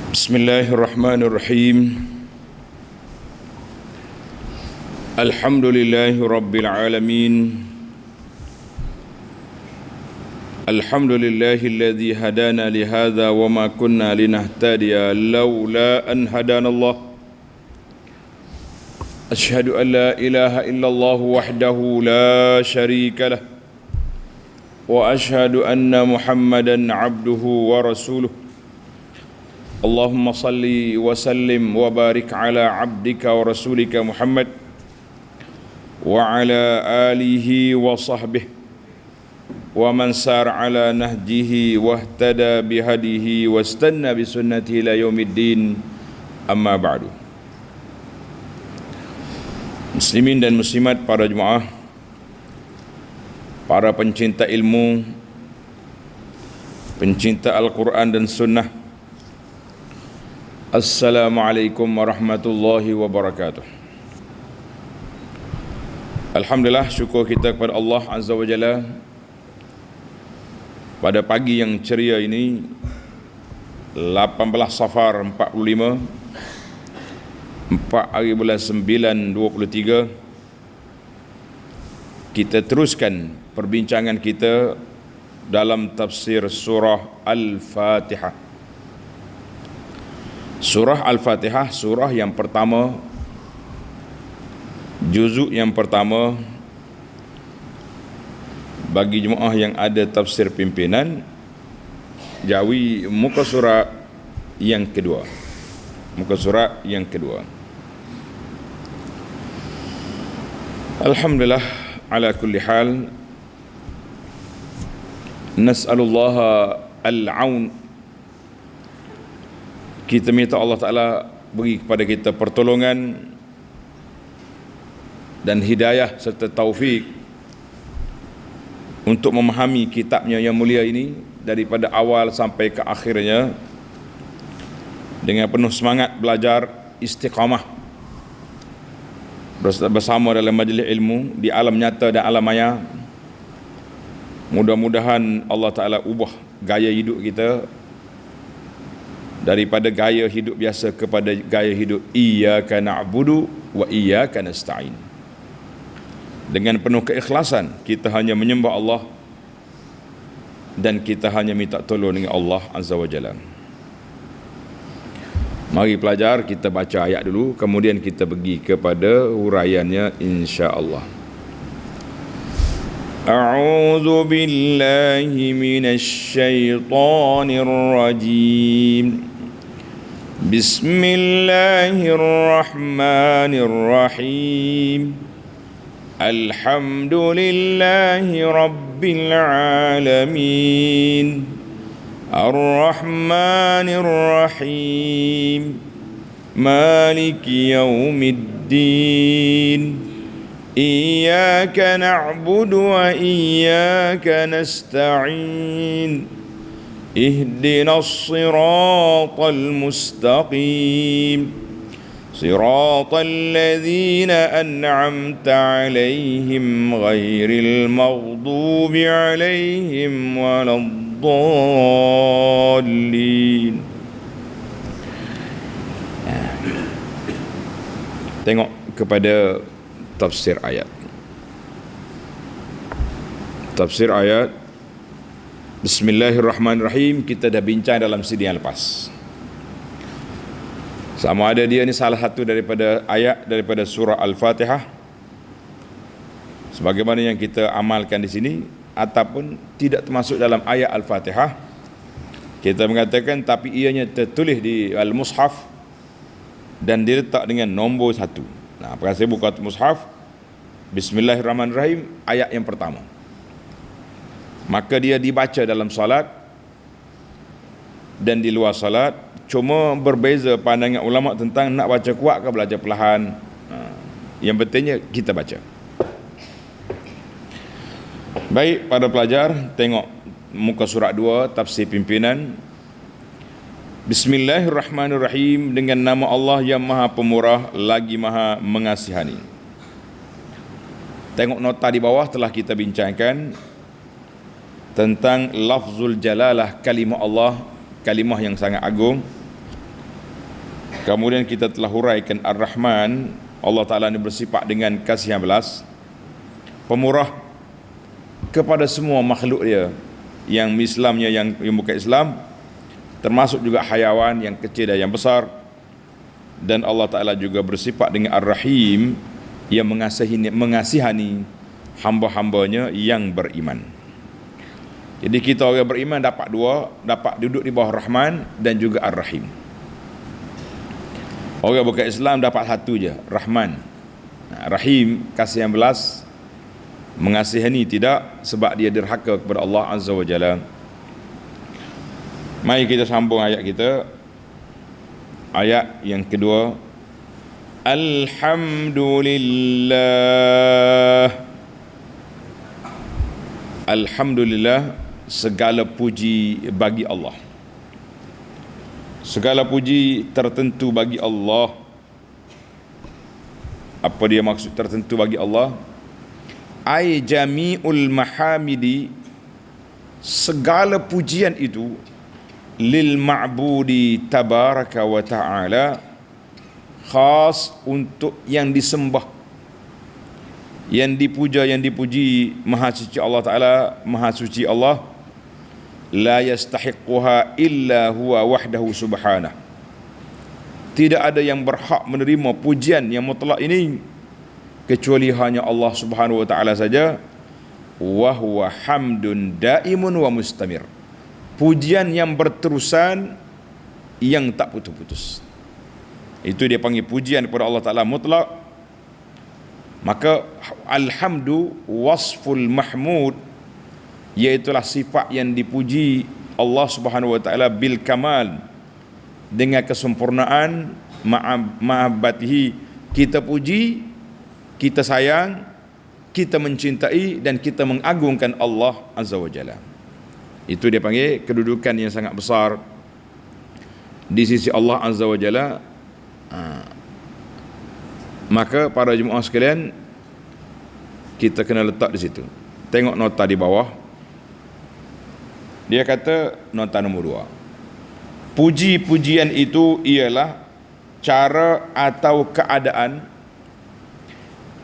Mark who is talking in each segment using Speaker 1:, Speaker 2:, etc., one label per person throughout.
Speaker 1: Bismillahirrahmanirrahim. Alhamdulillahi rabbil alamin. Alhamdulillahilladzi hadana li hadza wa ma kunna linahtadiya laula an hadanallah. Asyhadu an la ilaha illallah wahdahu la syarika lah. Wa asyhadu anna Muhammadan abduhu wa rasuluh. Allahumma salli wa sallim wa barik ala abdika wa rasulika Muhammad wa ala alihi wa sahbihi wa man sar ala nahjihi wa ihtada bihadihi wa istanna bi sunnatihi ila yaumiddin, amma ba'du. Muslimin dan muslimat, para jemaah, para pencinta ilmu, pencinta Al-Quran dan Sunnah, Assalamualaikum warahmatullahi wabarakatuh. Alhamdulillah, syukur kita kepada Allah Azza wa Jalla pada pagi yang ceria ini, 18 Safar 45, 4 hari bulan 9 23, kita teruskan perbincangan kita dalam tafsir surah Al-Fatihah. Surah Al-Fatihah, surah yang pertama, juzuk yang pertama. Bagi jemaah yang ada tafsir pimpinan, jawi muka surat yang kedua. Muka surat yang kedua. Alhamdulillah ala kulli hal. Nas'alullaha al-aun. Kita minta Allah Ta'ala beri kepada kita pertolongan dan hidayah serta taufik untuk memahami kitabnya yang mulia ini daripada awal sampai ke akhirnya dengan penuh semangat belajar, istiqamah bersama dalam majlis ilmu di alam nyata dan alam maya. Mudah-mudahan Allah Ta'ala ubah gaya hidup kita daripada gaya hidup biasa kepada gaya hidup iyyaka na'budu wa iyyaka nasta'in. Dengan penuh keikhlasan kita hanya menyembah Allah dan kita hanya minta tolong dengan Allah Azza wa Jalla. Mari pelajar, kita baca ayat dulu, kemudian kita pergi kepada huraiannya insya-Allah. A'udzu billahi minasy syaithanir rajim. Bismillahirrahmanirrahim. Alhamdulillahi rabbil alamin. Ar-Rahmanir Rahim. Maliki yaumiddin. Iyyaka na'budu wa iyyaka nasta'in. Ihdinas siratal mustaqim. Siratal ladzina an'amta 'alaihim ghairil maghdubi 'alaihim waladdallin. Tengok kepada tafsir ayat. Tafsir ayat Bismillahirrahmanirrahim kita dah bincang dalam sidang yang lepas. Sama ada dia ni salah satu daripada ayat daripada surah Al-Fatihah sebagaimana yang kita amalkan di sini, ataupun tidak termasuk dalam ayat Al-Fatihah. Kita mengatakan tapi ianya tertulis di Al-Mushaf dan diletak dengan nombor 1. Nah, apakah saya buka Mushaf, Bismillahirrahmanirrahim, ayat yang pertama. Maka dia dibaca dalam salat dan di luar salat. Cuma berbeza pandangan ulama tentang nak baca kuat ke belajar perlahan. Yang pentingnya kita baca. Baik, pada pelajar, tengok muka surat 2, tafsir pimpinan. Bismillahirrahmanirrahim, dengan nama Allah yang Maha Pemurah lagi Maha Mengasihani. Tengok nota di bawah, telah kita bincangkan tentang lafzul jalalah, kalimah Allah, kalimah yang sangat agung. Kemudian kita telah huraikan Ar-Rahman, Allah Ta'ala ini bersifat dengan kasih yang belas, pemurah kepada semua makhluk dia, yang Islamnya, yang bukan Islam, termasuk juga hayawan yang kecil dan yang besar. Dan Allah Ta'ala juga bersifat dengan Ar-Rahim, yang mengasihani hamba-hambanya yang beriman. Jadi kita orang beriman dapat dua, dapat duduk di bawah Rahman dan juga Ar-Rahim. Orang bukan Islam dapat satu je, Rahman. Rahim, kasih yang belas, mengasihani tidak, sebab dia derhaka kepada Allah Azza wa Jalla. Mari kita sambung ayat kita. Ayat yang kedua. Alhamdulillah. Alhamdulillah, segala puji bagi Allah. Segala puji tertentu bagi Allah. Apa dia maksud tertentu bagi Allah? Ai jami'ul mahamidi, segala pujian itu lil ma'budi tabaraka wa ta'ala, khas untuk yang disembah, yang dipuja, yang dipuji, maha suci Allah Ta'ala, maha suci Allah. La yastahiquha illa huwa wahdahu subhanah, tidak ada yang berhak menerima pujian yang mutlak ini kecuali hanya Allah Subhanahu wa Ta'ala saja. Wa huwa hamdun daimun wa mustamir, pujian yang berterusan, yang tak putus-putus. Itu dia panggil pujian kepada Allah Ta'ala mutlak. Maka alhamdu wasful mahmud, iaitulah sifat yang dipuji Allah Subhanahu wa Ta'ala bil kamal, dengan kesempurnaan, ma'abatihi, kita puji, kita sayang, kita mencintai dan kita mengagungkan Allah Azza wa Jalla. Itu dia panggil kedudukan yang sangat besar di sisi Allah Azza wa Jalla. Maka para jemaah sekalian, kita kena letak di situ. Tengok nota di bawah. Dia kata nota nombor 2. Puji-pujian itu ialah cara atau keadaan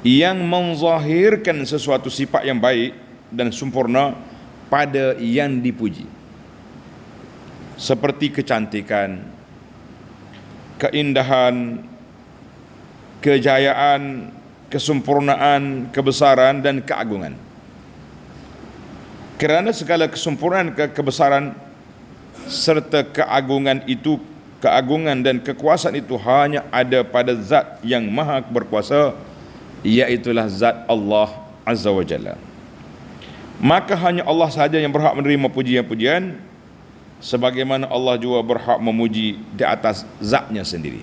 Speaker 1: yang menzahirkan sesuatu sifat yang baik dan sempurna pada yang dipuji, seperti kecantikan, keindahan, kejayaan, kesempurnaan, kebesaran dan keagungan. Kerana segala kesempurnaan, kebesaran serta keagungan itu, keagungan dan kekuasaan itu hanya ada pada zat yang maha berkuasa, iaitulah zat Allah Azza wa Jalla. Maka hanya Allah sahaja yang berhak menerima pujian-pujian, sebagaimana Allah juga berhak memuji di atas zatnya sendiri.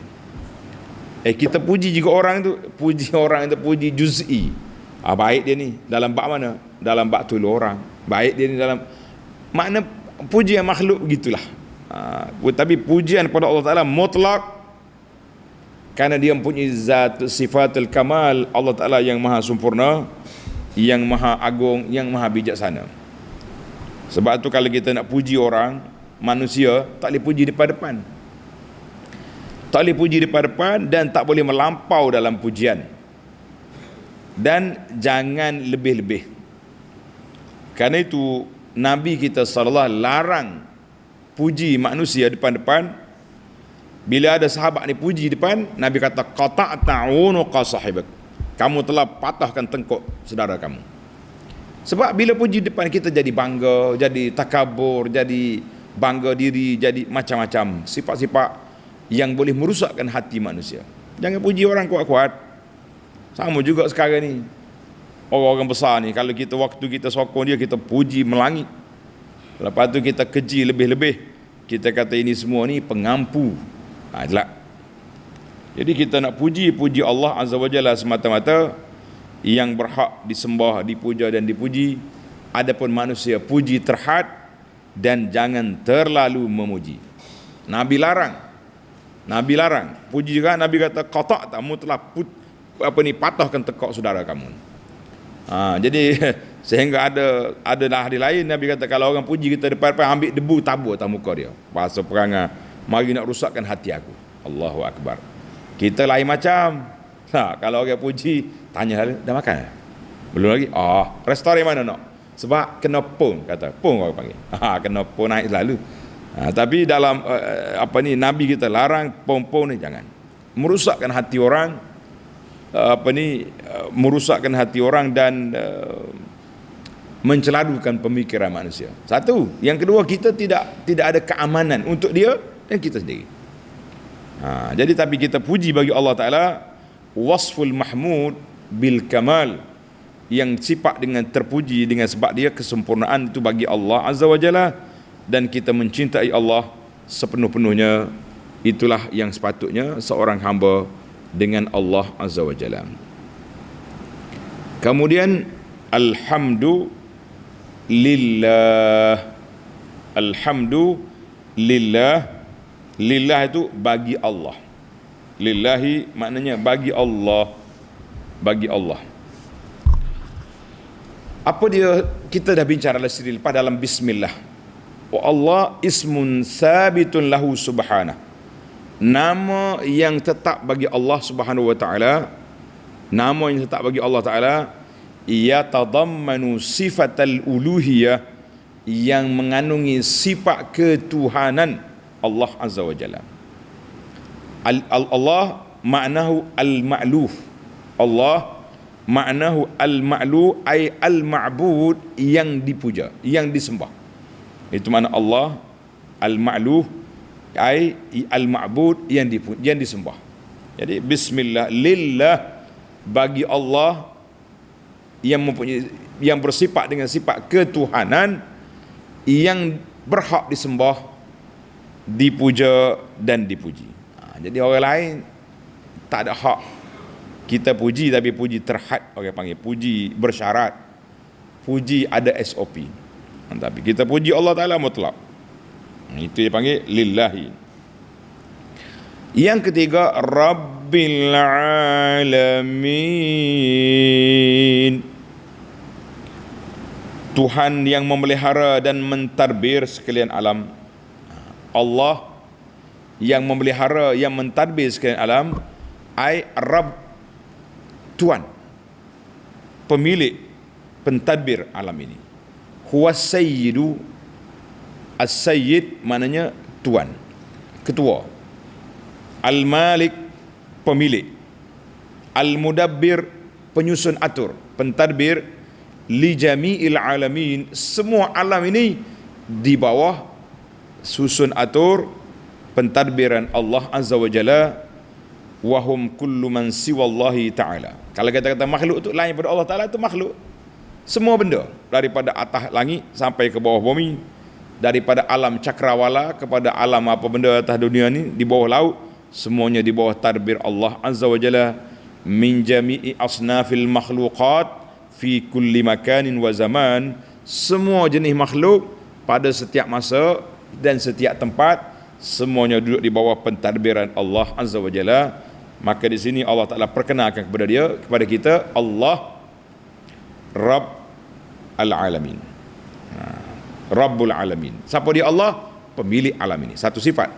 Speaker 1: Kita puji juga orang itu, puji orang itu puji juz'i. Baik dia ni dalam bab mana? Dalam bab tulu orang. Baik dia ni dalam makna pujian makhluk begitulah. Tapi pujian kepada Allah Ta'ala mutlak, kerana dia mempunyai zat sifatul kamal, Allah Ta'ala yang maha sempurna, yang maha agung, yang maha bijaksana. Sebab tu kalau kita nak puji orang, manusia, tak boleh puji depan-depan. Tak boleh puji depan-depan dan tak boleh melampau dalam pujian. Dan jangan lebih-lebih. Kerana itu Nabi kita sallallahu alaihi wasallam larang puji manusia depan-depan. Bila ada sahabat ni puji depan, Nabi kata qata'ta unuqa sahibak, kamu telah patahkan tengkuk saudara kamu. Sebab bila puji depan, kita jadi bangga, jadi takabur, jadi bangga diri, jadi macam-macam sifat-sifat yang boleh merusakkan hati manusia. Jangan puji orang kuat-kuat. Sama juga sekarang ni, orang-orang besar ni, kalau kita waktu kita sokong dia, kita puji melangit. Lepas tu kita keji lebih-lebih, kita kata ini semua ni pengampu. Itulah. Jadi kita nak puji Allah Azza wa Jalla semata-mata, yang berhak disembah, dipuja dan dipuji. Adapun manusia, puji terhad dan jangan terlalu memuji. Nabi larang. Puji juga Nabi kata qata' tamu telah patahkan tekuk saudara kamu. Jadi sehingga ada hadis lain Nabi kata, kalau orang puji kita depan-depan, ambil debu tabur atas muka dia. Bahasa perangai, mari nak rusakkan hati aku. Allahu Akbar. Kita lain macam. Kalau orang puji, tanya dah makan? Belum lagi. Restoran mana nak? Sebab kena pun, kata. Pun orang panggil. Kena pun naik selalu. Tapi dalam Nabi kita larang pom-pom ni jangan. Merusakkan hati orang. Merusakkan hati orang dan menceladukan pemikiran manusia. Satu. Yang kedua, kita tidak ada keamanan untuk dia dan kita sendiri. Jadi tapi kita puji bagi Allah Ta'ala, wasful mahmud bil kamal, yang sifat dengan terpuji dengan sebab dia kesempurnaan itu bagi Allah Azza wa Jalla, dan kita mencintai Allah sepenuh-penuhnya. Itulah yang sepatutnya seorang hamba dengan Allah Azza wa Jalla. Kemudian alhamdulillah. Alhamdulillah. Lillah itu bagi Allah. Lillahi maknanya bagi Allah. Bagi Allah. Apa dia? Kita dah bincang lepas dalam bismillah. Wa Allah ismun sabitun lahu subhanah. Nama yang tetap bagi Allah Subhanahu wa taala. Nama yang tetap bagi Allah Taala yatadammanu sifatal uluhiyah, yang mengandungi sifat ketuhanan Allah Azza wa Jalla. Allah maknahu al-ma'luf. Allah maknahu al-ma'lu ay al-ma'bud, yang dipuja, yang disembah. Itu makna Allah al-ma'lu ay al-ma'bud, yang disembah. Jadi bismillah, lillah bagi Allah yang mempunyai, yang bersifat dengan sifat ketuhanan, yang berhak disembah, dipuja dan dipuji. Jadi orang lain tak ada hak kita puji, tapi puji terhad, orang panggil puji bersyarat, puji ada SOP. Tapi kita puji Allah Ta'ala mutlak. Itu dia panggil lillahi. Yang ketiga, Rabbil Alamin, Tuhan yang memelihara dan mentadbir sekalian alam. Allah yang memelihara, yang mentadbir sekalian alam, ai Rabb, Tuan, pemilik, pentadbir alam ini. Huwa sayyidu, as-sayyid maknanya tuan, ketua. Al-malik, pemilik. Al-mudabbir, penyusun atur, pentadbir. Li jami'il alamin, semua alam ini di bawah susun atur pentadbiran Allah Azza wa Jalla. Wahum kullu man siwallahi ta'ala. Kalau kata-kata makhluk itu lain pada Allah Ta'ala, itu makhluk. Semua benda, daripada atas langit sampai ke bawah bumi, daripada alam cakrawala kepada alam apa benda atas dunia ni, di bawah laut, semuanya di bawah tadbir Allah Azza wa Jalla. Min jami'i asnafil makhluqat fi kulli makanin wa zaman, semua jenis makhluk pada setiap masa dan setiap tempat, semuanya duduk di bawah pentadbiran Allah Azza wa Jalla. Maka di sini Allah Ta'ala perkenalkan kepada dia, kepada kita, Allah Rabb al-Alamin, Rabbul Alamin. Siapa dia? Allah, pemilik alam ini. Satu sifat.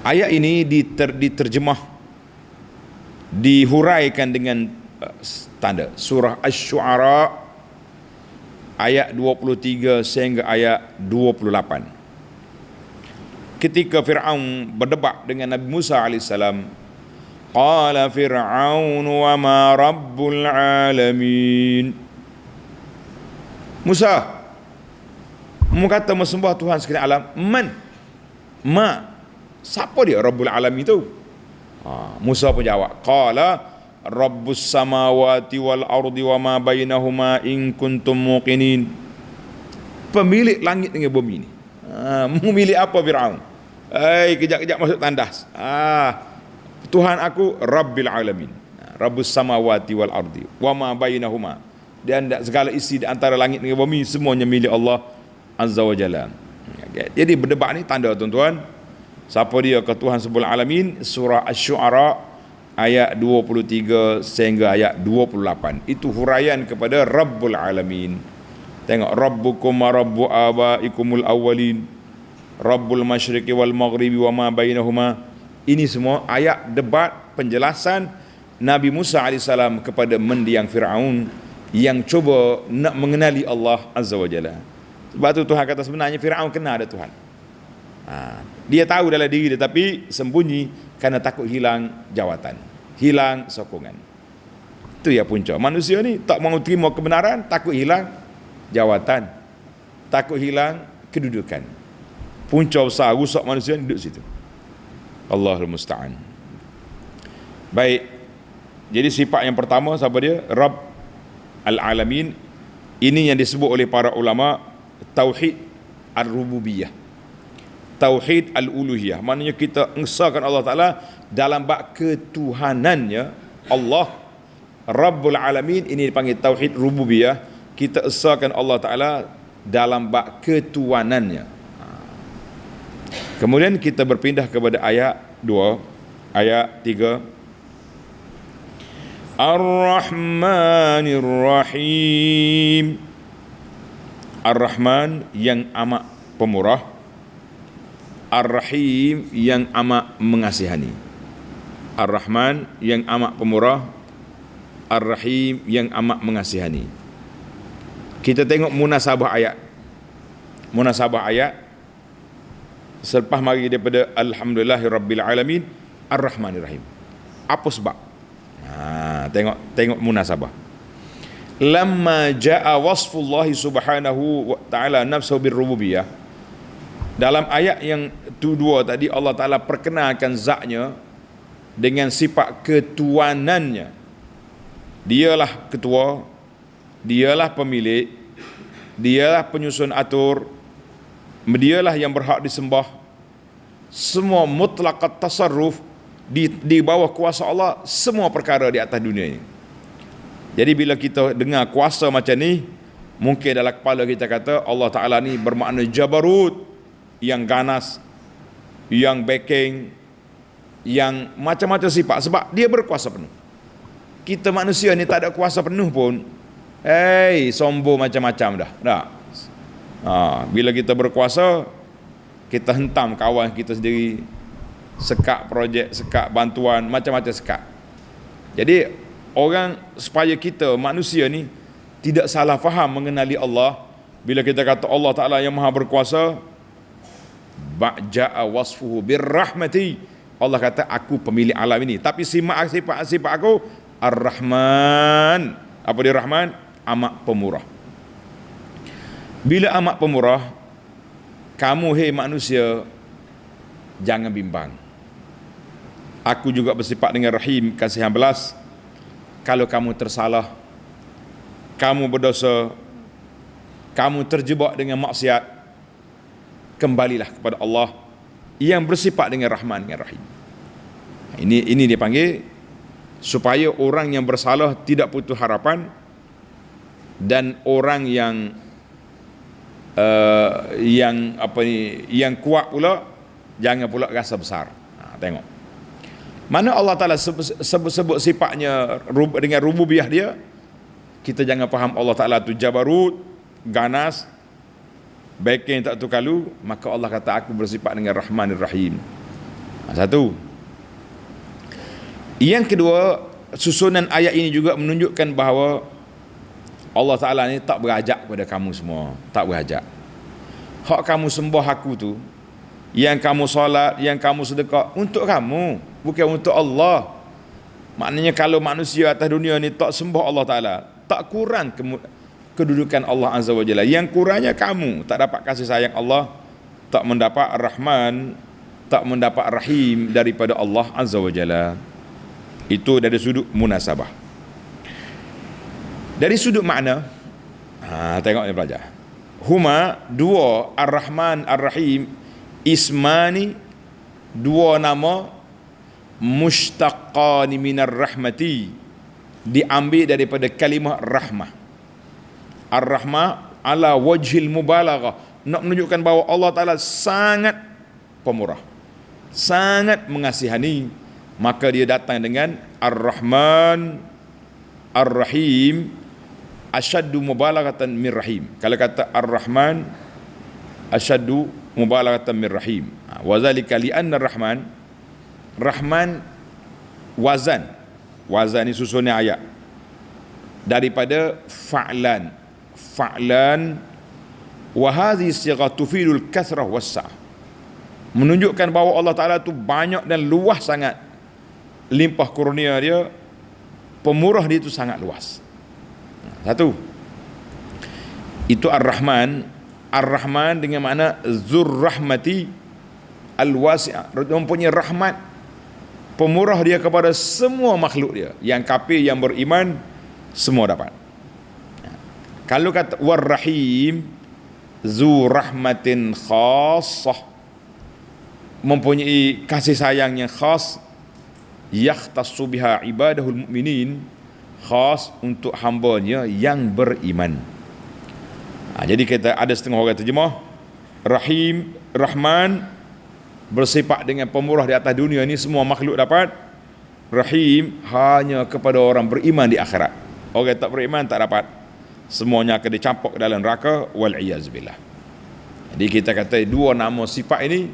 Speaker 1: Ayat ini diterjemah, dihuraikan dengan tanda surah Asy-Syu'ara ayat 23 sehingga ayat 28. Ketika Fir'aun berdebat dengan Nabi Musa AS, qala Fir'aun wa ma rabbul alamin. Musa, mu kata mesembah Tuhan sekalian alam. Siapa dia Rabbul Alamin itu? Musa pun jawab, qala Rabbus samawati wal ardi wa ma bainahuma in kuntum muqinin. Pemilik langit dengan bumi ni. Memilih apa Fir'aun? Kejap-kejap masuk tandas. Tuhan aku Rabbil Alamin, Rabbus samawati wal ardi wa ma bainahuma, dan segala isi di antara langit dengan bumi semuanya milik Allah Azza wa Jalla. Jadi berdebat ni tanda, tuan-tuan, siapa dia ke Tuhan Rabbul Alamin. Surah Asy-Syu'ara ayat 23 sehingga ayat 28. Itu huraian kepada Rabbul Alamin. Tengok, Rabbukum wa Rabbu abaikumul awwalin. Rabbul Masyriqi wal Maghribi wa ma bainahuma. Ini semua ayat debat penjelasan Nabi Musa AS kepada mendiang Fir'aun yang cuba nak mengenali Allah Azza wa Jalla. Sebab tu Tuhan kata sebenarnya Fir'aun kenal ada Tuhan. Dia tahu dalam diri dia, tapi sembunyi kerana takut hilang jawatan, hilang sokongan. Itu ya punca. Manusia ni tak mahu terima kebenaran, takut hilang jawatan, takut hilang kedudukan. Punca besar rusak manusia ni duduk situ. Allahul Musta'an. Baik. Jadi sifat yang pertama siapa dia? Rabb al-Alamin. Ini yang disebut oleh para ulama tauhid ar-rububiyah, tauhid al-uluhiyah. Maknanya kita mengesahkan Allah Ta'ala dalam bab ketuhanannya. Allah Rabbul Alamin, ini dipanggil tauhid rububiyah. Kita esahkan Allah Ta'ala dalam bab ketuhanannya. Kemudian kita berpindah kepada ayat 2, ayat 3. Ar-Rahmanir Rahim. Ar-Rahman yang amat pemurah, Ar-Rahim yang amat mengasihani. Ar-Rahman yang amat pemurah, Ar-Rahim yang amat mengasihani. Kita tengok munasabah ayat. Munasabah ayat selepas mari daripada Alhamdulillahirabbil alamin Ar-Rahmanir Rahim. Apa sebab? Tengok munasabah. Lamma jaa wasfullah subhanahu wa ta'ala nafsuhu birrububiyah. Dalam ayat yang kedua tadi Allah Ta'ala perkenalkan zatnya dengan sifat ketuanannya. Dialah ketua, dialah pemilik, dialah penyusun atur, dialah yang berhak disembah. Semua mutlaqat tasarruf di bawah kuasa Allah, semua perkara di atas dunia ini. Jadi bila kita dengar kuasa macam ni, mungkin dalam kepala kita kata Allah Ta'ala ni bermakna jabarut, yang ganas, yang backing, yang macam-macam sifat, sebab dia berkuasa penuh. Kita manusia ni tak ada kuasa penuh pun, sombong macam-macam dah. Bila kita berkuasa, kita hentam kawan kita sendiri, sekat projek, sekat bantuan, macam-macam sekat. Jadi orang, supaya kita manusia ni tidak salah faham mengenali Allah, bila kita kata Allah Ta'ala yang maha berkuasa, ba'ja'a wasfuhu birrahmati, Allah kata aku pemilik alam ini, tapi sifat aku Ar-Rahman. Apa dia Rahman? Amat pemurah. Bila amat pemurah, kamu hei manusia jangan bimbang. Aku juga bersifat dengan Rahim, kasihan belas. Kalau kamu tersalah, kamu berdosa, kamu terjebak dengan maksiat, kembalilah kepada Allah yang bersifat dengan Rahman dengan Rahim. Ini dia panggil supaya orang yang bersalah tidak putus harapan, dan orang yang yang kuat pula jangan pula rasa besar. Tengok mana Allah Ta'ala sebut sifatnya dengan rububiyah dia. Kita jangan faham Allah Ta'ala tu jabarut, ganas, backing tak tu kalu. Maka Allah kata aku bersifat dengan Rahmanir Rahim. Satu. Yang kedua, susunan ayat ini juga menunjukkan bahawa Allah Ta'ala ni tak berajak kepada kamu semua, tak berajak. Hak kamu sembah aku tu, yang kamu solat, yang kamu sedekah, untuk kamu, bukan untuk Allah. Maknanya kalau manusia atas dunia ni tak sembah Allah Ta'ala, tak kurang kedudukan Allah Azza wa Jalla. Yang kurangnya kamu tak dapat kasih sayang Allah, tak mendapat Ar-Rahman, tak mendapat Rahim daripada Allah Azza wa Jalla. Itu dari sudut munasabah. Dari sudut makna, tengok ni pelajar. Huma, dua, Ar-Rahman, Ar-Rahim, ismani, dua nama, mushtaqani minar rahmati, diambil daripada kalimah rahmah. Ar-Rahmah ala wajhil mubalaghah, nak menunjukkan bahawa Allah Ta'ala sangat pemurah, sangat mengasihani. Maka dia datang dengan Ar-Rahman, Ar-Rahim, asyaddu mubalaghatan min rahim. Kalau kata Ar-Rahman, asyaddu mubalaghatan min rahim. Wa zalika li anna Rahman wazan ni susunnya ayat daripada fa'lan wa hadhihi sighah tufidul kathrah was-sa'ah, menunjukkan bahawa Allah Ta'ala tu banyak dan luas sangat limpah kurnia dia, pemurah dia itu sangat luas. Satu, itu Ar-Rahman dengan makna Zur Rahmati Al-Wasi'ah, mempunyai rahmat, pemurah dia kepada semua makhluk dia, yang kafir, yang beriman, semua dapat. Kalau kata War-Rahim, Zu Rahmatin Khassah, mempunyai kasih sayang yang khas, yakhtassu biha ibadahul mu'minin, khas untuk hambanya yang beriman. Jadi kita ada setengah orang terjemah Rahman bersifat dengan pemurah di atas dunia ni, semua makhluk dapat. Rahim hanya kepada orang beriman di akhirat. Orang tak beriman tak dapat, semuanya akan dicampur ke dalam neraka, wal iyaz billah. Jadi kita kata dua nama sifat ini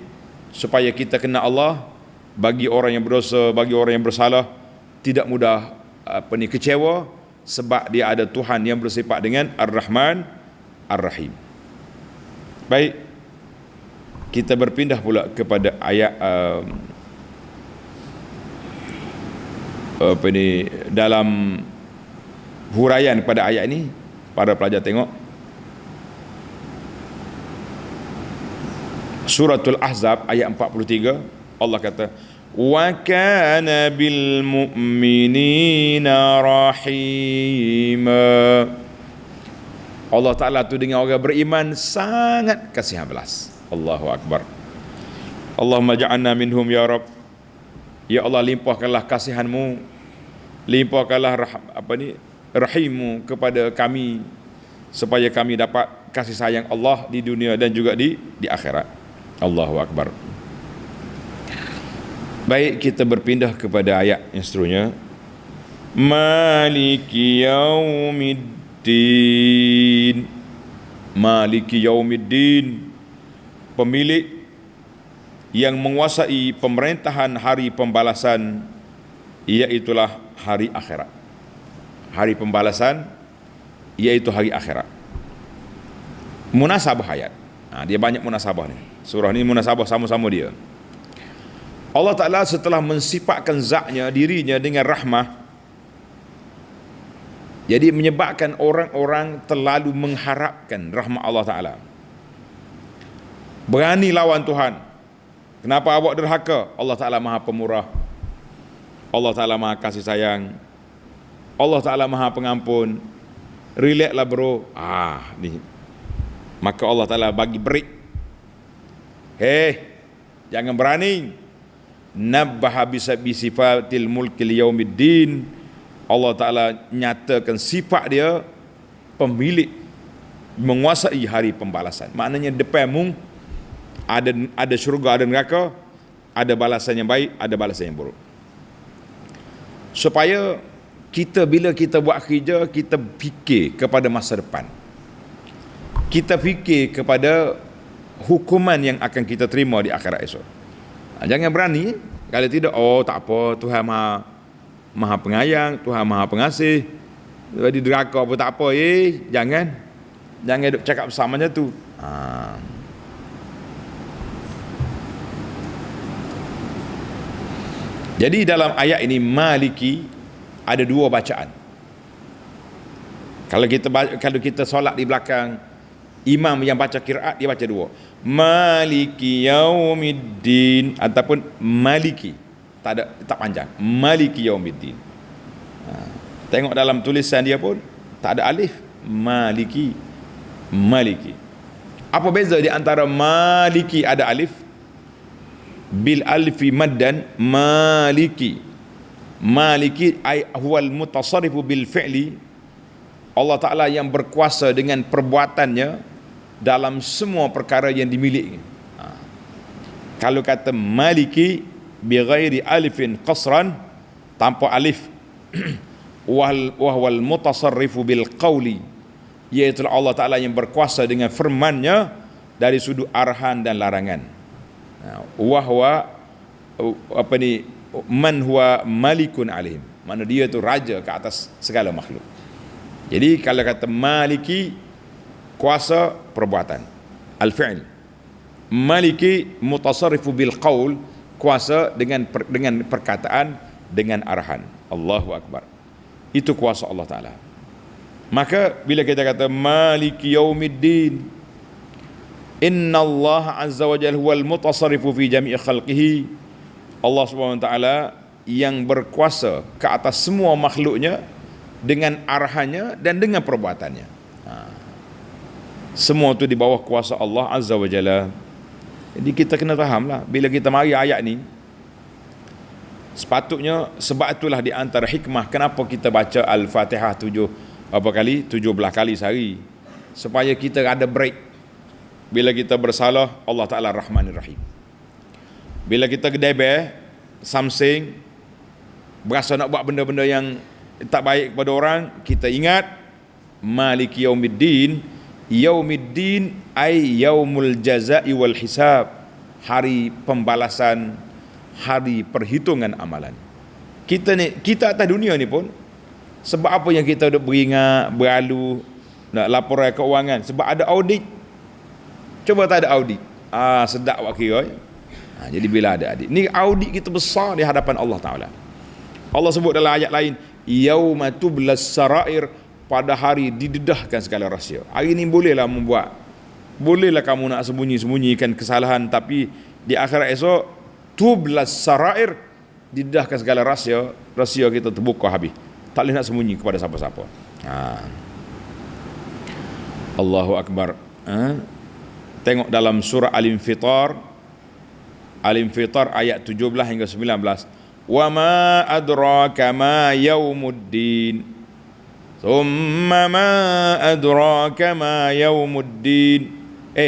Speaker 1: supaya kita kenal Allah. Bagi orang yang berdosa, bagi orang yang bersalah, tidak mudah kecewa, sebab dia ada Tuhan yang bersifat dengan Ar-Rahman Ar-Rahim. Baik, kita berpindah pula kepada ayat dalam huraian pada ayat ini. Para pelajar tengok Suratul Ahzab ayat 43. Allah kata, wa kana bil mu'minina rahima. Allah Ta'ala tu dengan orang beriman sangat kasihan belas. Allahu Akbar. Allahumma ja'alna minhum ya Rabb. Ya Allah, limpahkanlah kasihanmu, limpahkanlah rahimmu kepada kami, supaya kami dapat kasih sayang Allah di dunia dan juga di akhirat. Allahu Akbar. Baik, kita berpindah kepada ayat yang seterusnya. Maliki yaumiddin. Maliki yaumiddin, pemilik yang menguasai pemerintahan hari pembalasan, iaitulah hari akhirat. Hari pembalasan iaitu hari akhirat. Munasabah ayat. Dia banyak munasabah ni. Surah ni munasabah sama-sama dia. Allah Ta'ala setelah mensifatkan zatnya, dirinya dengan rahmah, jadi menyebabkan orang-orang terlalu mengharapkan rahmat Allah Ta'ala, berani lawan Tuhan. Kenapa awak derhaka? Allah Ta'ala Maha Pemurah, Allah Ta'ala Maha Kasih Sayang, Allah Ta'ala Maha Pengampun. Relaxlah bro. Ni. Maka Allah Ta'ala bagi break. Jangan berani. Nabbaha bisifatil mulkil yaumiddin. Allah Ta'ala nyatakan sifat dia pemilik, menguasai hari pembalasan. Maknanya depanmu ada syurga, ada neraka, ada balasan yang baik, ada balasan yang buruk. Supaya kita, bila kita buat kerja, kita fikir kepada masa depan, kita fikir kepada hukuman yang akan kita terima di akhirat esok. Jangan berani. Kalau tidak, tak apa, Tuhan Maha Pengayang, Tuhan Maha Pengasih, di neraka apa tak apa. Jangan duk cakap bersama macam tu. Jadi dalam ayat ini Maliki ada dua bacaan. Kalau kita solat di belakang imam yang baca qiraat, dia baca dua, Maliki yaumiddin ataupun Maliki, tak panjang, Maliki yaumiddin. Tengok dalam tulisan dia pun tak ada alif, Maliki. Apa beza di antara Maliki ada alif, bil alfi maddan, Maliki ay huwal mutasarrifu bil fi'li, Allah Ta'ala yang berkuasa dengan perbuatannya dalam semua perkara yang dimiliki. Kalau kata Maliki bi ghairi alifin qasran, tanpa alif, wal mutasarrifu bil qawli, iaitu Allah Ta'ala yang berkuasa dengan firman-Nya dari sudut arahan dan larangan. Wahwa man huwa malikun alaihim, mana dia tu raja ke atas segala makhluk. Jadi kalau kata maliki, kuasa perbuatan, al-fi'l. Maliki mutasarrifu bil qaul, kuasa dengan perkataan, dengan arahan. Allahu akbar. Itu kuasa Allah Taala. Maka bila kita kata maliki yaumiddin, inna Allah azza wa jalla huwal mutasarrifu fi jami'i khalqihi, Allah Subhanahu wa taala yang berkuasa ke atas semua makhluknya dengan arahannya dan dengan perbuatannya. Semua itu di bawah kuasa Allah azza wa jalla. Jadi kita kena fahamlah bila kita mari ayat ni, sepatutnya, sebab itulah di antara hikmah kenapa kita baca Al-Fatihah 17 kali sehari, supaya kita ada break. Bila kita bersalah, Allah Ta'ala Rahmanir Rahim. Bila kita gedebeh, samsing, berasa nak buat benda-benda yang tak baik kepada orang, kita ingat Maliki Yaumiddin. Yaumiddin ay yaumul jazai wal hisab, hari pembalasan, hari perhitungan amalan. Kita atas dunia ni pun, sebab apa yang kita duk beringat, beralu nak laporan keuangan? Sebab ada audit. Cuba tak ada audit, sedap awak kira. Jadi bila ada audit, ni audit kita besar di hadapan Allah Ta'ala. Allah sebut dalam ayat lain, yauma tublas sarair, pada hari didedahkan segala rahsia. Hari ni bolehlah kamu nak sembunyikan kesalahan, tapi di akhirat esok tublas sarair, didedahkan segala rahsia kita terbuka habis. Tak boleh nak sembunyi kepada siapa-siapa. Allahu akbar. Tengok dalam surah Al-Infitar ayat 17 hingga 19. Wa ma adraka ma yaumuddin, thumma ma adraka ma yaumuddin.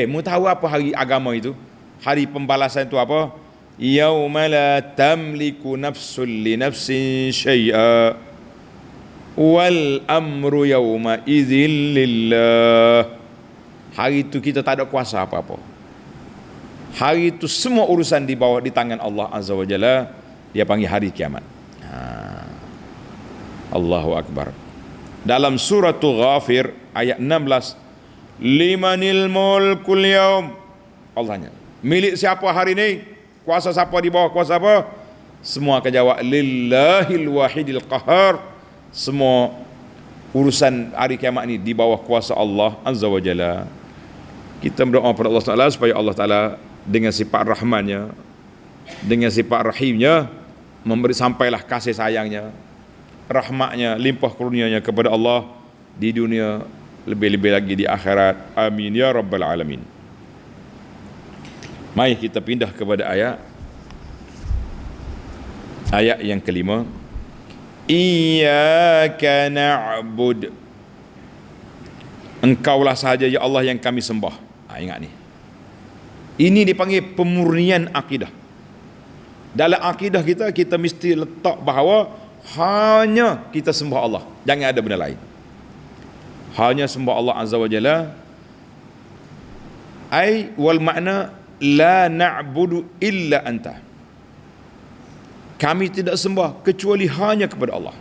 Speaker 1: Mu tahu apa hari agama itu? Hari pembalasan itu apa? Yauma la tamliku nafsun li nafsin syai'a wal amru yauma idzin lillah. Hari itu kita tak ada kuasa apa-apa. Hari itu semua urusan di tangan Allah Azza wa Jalla. Dia panggil hari kiamat. Allahu akbar. Dalam suratul Ghafir ayat 16, limanil mulkul yaum, Allah tanya, milik siapa hari ini? Kuasa siapa di bawah kuasa apa? Semua akan jawab lillahil wahidil qahar. Semua urusan hari kiamat ini di bawah kuasa Allah Azza wa Jalla. Kita berdoa kepada Allah Taala supaya Allah Taala dengan sifat rahmannya, dengan sifat rahimnya, memberi sampailah kasih sayangnya, rahmatnya, limpah kurnianya kepada Allah di dunia, lebih-lebih lagi di akhirat. Amin ya rabbal alamin. Mari kita pindah kepada ayat yang kelima. Iyyaka na'bud, Engkaulah sahaja ya Allah yang kami sembah. Ingat ni, ini dipanggil pemurnian akidah. Dalam akidah kita mesti letak bahawa hanya kita sembah Allah, jangan ada benda lain. Hanya sembah Allah Azza wa Jalla. Ai wal makna la na'budu illa anta, kami tidak sembah kecuali hanya kepada Allah.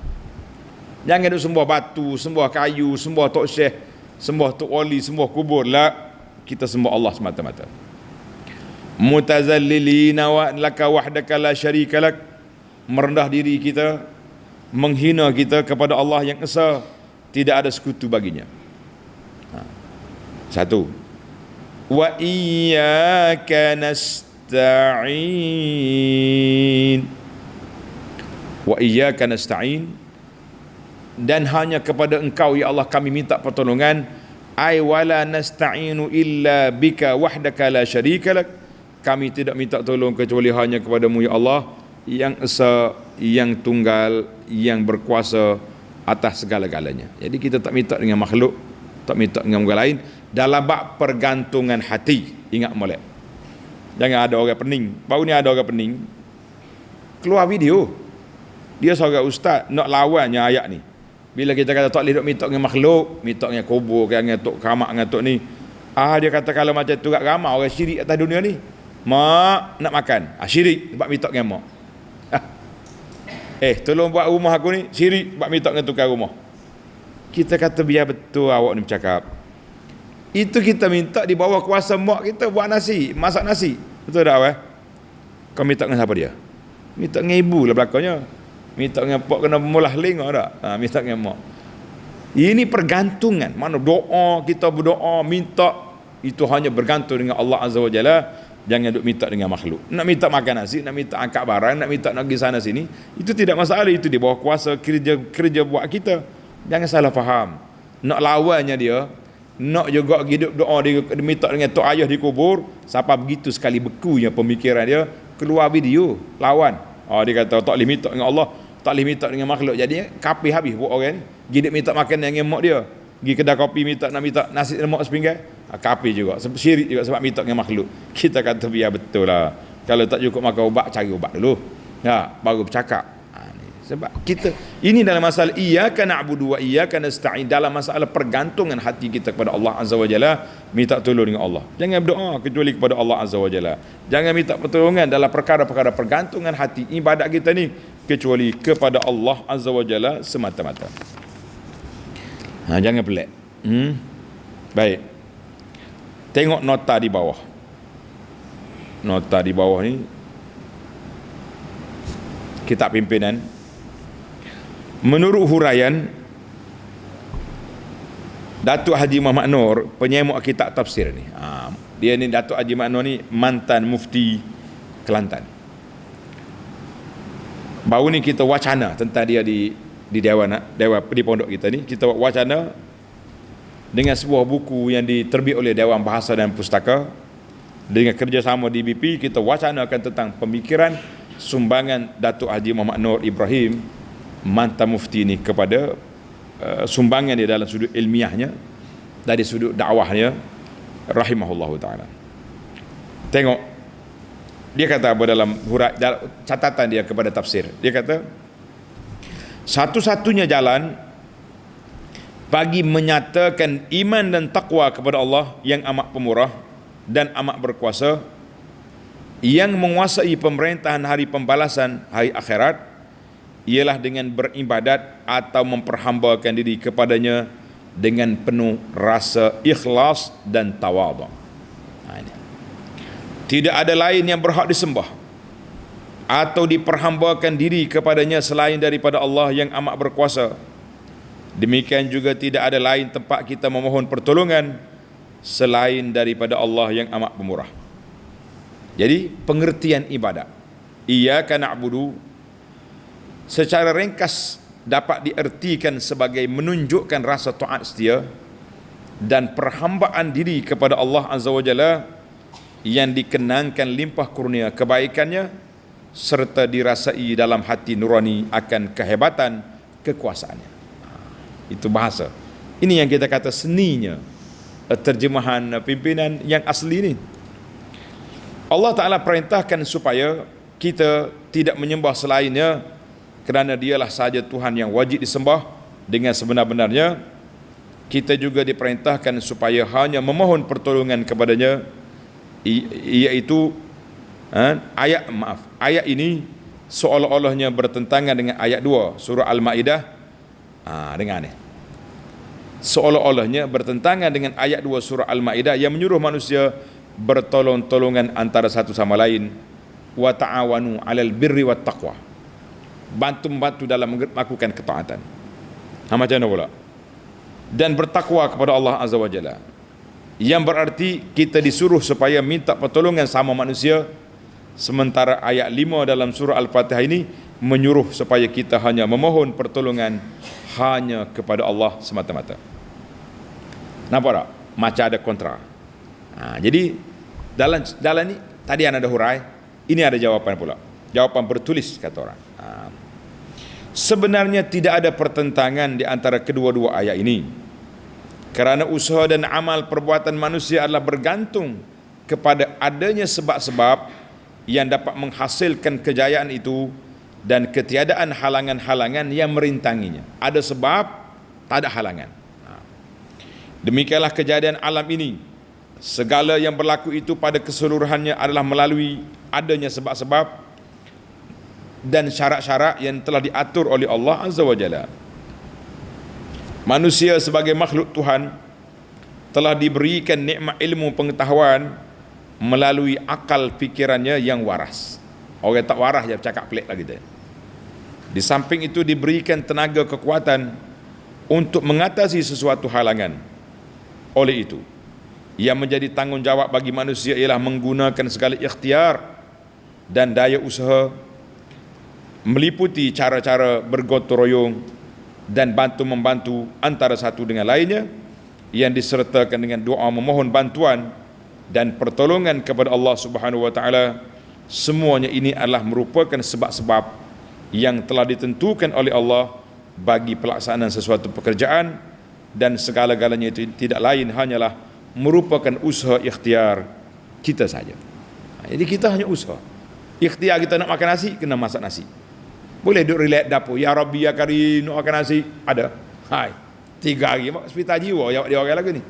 Speaker 1: Jangan ada sembah batu, sembah kayu, sembah tok syekh, sembah tok wali, sembah kubur. La, kita sembah Allah semata-mata. Mutazallilina wa laka wahdaka la syarika lak, merendah diri kita, menghina kita kepada Allah yang esa, tidak ada sekutu baginya. Satu. Wa iyyaka nasta'in, wa iyyaka nasta'in, dan hanya kepada Engkau ya Allah kami minta pertolongan. Ai wala nasta'inu illa bika wahdaka la syarika lak, kami tidak minta tolong kecuali hanya kepadamu ya Allah yang esa, yang tunggal, yang berkuasa atas segala-galanya. Jadi kita tak minta dengan makhluk, tak minta dengan orang lain. Dalam bab pergantungan hati, ingat molek, jangan ada orang pening. Baru ni ada orang pening keluar video, dia seorang ustaz nak lawannya ayat ni. Bila kita kata tak boleh minta dengan makhluk, minta dengan kubur, dengan tok kamak, dengan tok ni, Dia kata kalau macam tu kat ramai orang syirik atas dunia ni. Mak nak makan. Syirik sebab minta dengan mak. Tolong buat rumah aku ni, syirik sebab minta dengan tukar rumah. Kita kata biar betul awak ni bercakap. Itu kita minta di bawah kuasa mak kita buat nasi, masak nasi. Betul tak awak? Kau minta dengan siapa dia? Minta dengan ibu lah belakangnya. Minta dengan pak kena mulah lingah tak? Minta dengan mak. Ini pergantungan. Mana doa, kita berdoa, minta, itu hanya bergantung dengan Allah Azza wa Jalla. Jangan duk minta dengan makhluk. Nak minta makan nasi, nak minta angkat barang, nak minta nak pergi sana sini, itu tidak masalah. Itu di bawah kuasa kerja buat kita. Jangan salah faham. Nak lawannya dia, nak juga hidup doa dia minta dengan tok ayah dikubur, siapa begitu sekali bekunya pemikiran dia, keluar video lawan. Dia kata tak boleh minta dengan Allah, tak boleh minta dengan makhluk. Jadi kapi habis buat orang ni. Hidup minta makan dengan mak dia. Pergi kedai kopi nak minta nasi lemak sepinggan, kapi juga, syirik juga sebab minta dengan makhluk. Kita kata biar betul lah. Kalau tak cukup makan ubat, cari ubat dulu, baru bercakap. Sebab kita ini dalam masalah iyyaka na'budu wa iyyaka nasta'in, dalam masalah pergantungan hati kita kepada Allah Azza wa Jalla, minta tolong dengan Allah. Jangan berdoa kecuali kepada Allah Azza wa Jalla. Jangan minta pertolongan dalam perkara-perkara pergantungan hati ibadat kita ni kecuali kepada Allah Azza wa Jalla semata-mata. Jangan pelik. Baik. Tengok nota di bawah. Nota di bawah ni kitab pimpinan. Menurut huraian Datuk Haji Muhammad Nur, penyemok kitab tafsir ni. Dia ni Datuk Haji Muhammad Nur ni mantan mufti Kelantan. Baru ni kita wacana tentang dia di dewan di pondok kita ni. Kita buat wacana dengan sebuah buku yang diterbit oleh Dewan Bahasa dan Pustaka. Dengan kerjasama DBP, kita wacanakan tentang pemikiran sumbangan Datuk Haji Muhammad Nur Ibrahim, mantan mufti ni, kepada sumbangan dia dalam sudut ilmiahnya, dari sudut dakwahnya, rahimahullahu ta'ala. Tengok dia kata apa dalam catatan dia kepada tafsir. Dia kata satu-satunya jalan bagi menyatakan iman dan takwa kepada Allah yang amat pemurah dan amat berkuasa, yang menguasai pemerintahan hari pembalasan hari akhirat, ialah dengan beribadat atau memperhambakan diri kepadanya dengan penuh rasa ikhlas dan tawadhu. Tidak ada lain yang berhak disembah atau diperhambakan diri kepadanya selain daripada Allah yang amat berkuasa. Demikian juga tidak ada lain tempat kita memohon pertolongan selain daripada Allah yang amat pemurah. Jadi pengertian ibadat iyyaka na'budu secara ringkas dapat diartikan sebagai menunjukkan rasa taat setia dan perhambaan diri kepada Allah Azza wa Jalla yang dikenangkan limpah kurnia kebaikannya serta dirasai dalam hati nurani akan kehebatan kekuasaannya. Itu bahasa. Ini yang kita kata seninya terjemahan pimpinan yang asli ni. Allah Ta'ala perintahkan supaya kita tidak menyembah selainnya, kerana dialah sahaja Tuhan yang wajib disembah dengan sebenar-benarnya. Kita juga diperintahkan supaya hanya memohon pertolongan kepadanya, iaitu ayat ini seolah-olahnya bertentangan dengan ayat 2 surah Al-Ma'idah. Dengar ni, seolah-olahnya bertentangan dengan ayat 2 surah Al-Ma'idah yang menyuruh manusia bertolong-tolongan antara satu sama lain, wa ta'awanu 'alal birri wat taqwa, bantu-bantu dalam melakukan ketaatan. Macam mana pula? Dan bertakwa kepada Allah Azza wa Jalla, yang berarti kita disuruh supaya minta pertolongan sama manusia, sementara ayat 5 dalam surah Al-Fatihah ini menyuruh supaya kita hanya memohon pertolongan hanya kepada Allah semata-mata. Nampak tak? Macam ada kontra. Jadi dalam ni tadi ada hurai, ini ada jawapan pula. Jawapan bertulis kata orang. Sebenarnya tidak ada pertentangan di antara kedua-dua ayat ini, kerana usaha dan amal perbuatan manusia adalah bergantung kepada adanya sebab-sebab yang dapat menghasilkan kejayaan itu dan ketiadaan halangan-halangan yang merintanginya. Ada sebab, tak ada halangan. Demikianlah kejadian alam ini segala yang berlaku itu pada keseluruhannya adalah melalui adanya sebab-sebab dan syarat-syarat yang telah diatur oleh Allah Azza wa Jalla. Manusia sebagai makhluk Tuhan telah diberikan nikmat ilmu pengetahuan melalui akal fikirannya yang waras. Orang tak waras je bercakap pelik lah kita. Di samping itu diberikan tenaga kekuatan untuk mengatasi sesuatu halangan. Oleh itu, yang menjadi tanggungjawab bagi manusia ialah menggunakan segala ikhtiar dan daya usaha, meliputi cara-cara bergotong royong dan bantu-membantu antara satu dengan lainnya, yang disertakan dengan doa memohon bantuan dan pertolongan kepada Allah Subhanahu wa taala. Semuanya ini adalah merupakan sebab-sebab yang telah ditentukan oleh Allah bagi pelaksanaan sesuatu pekerjaan, dan segala-galanya itu tidak lain hanyalah merupakan usaha ikhtiar kita saja. Jadi kita hanya usaha. Ikhtiar kita nak makan nasi, kena masak nasi. Boleh duduk relax dapur, ya Rabbi ya Karim, nak makan nasi, ada. Hai, 3 hari hospital jiwa dia orang lagi ni.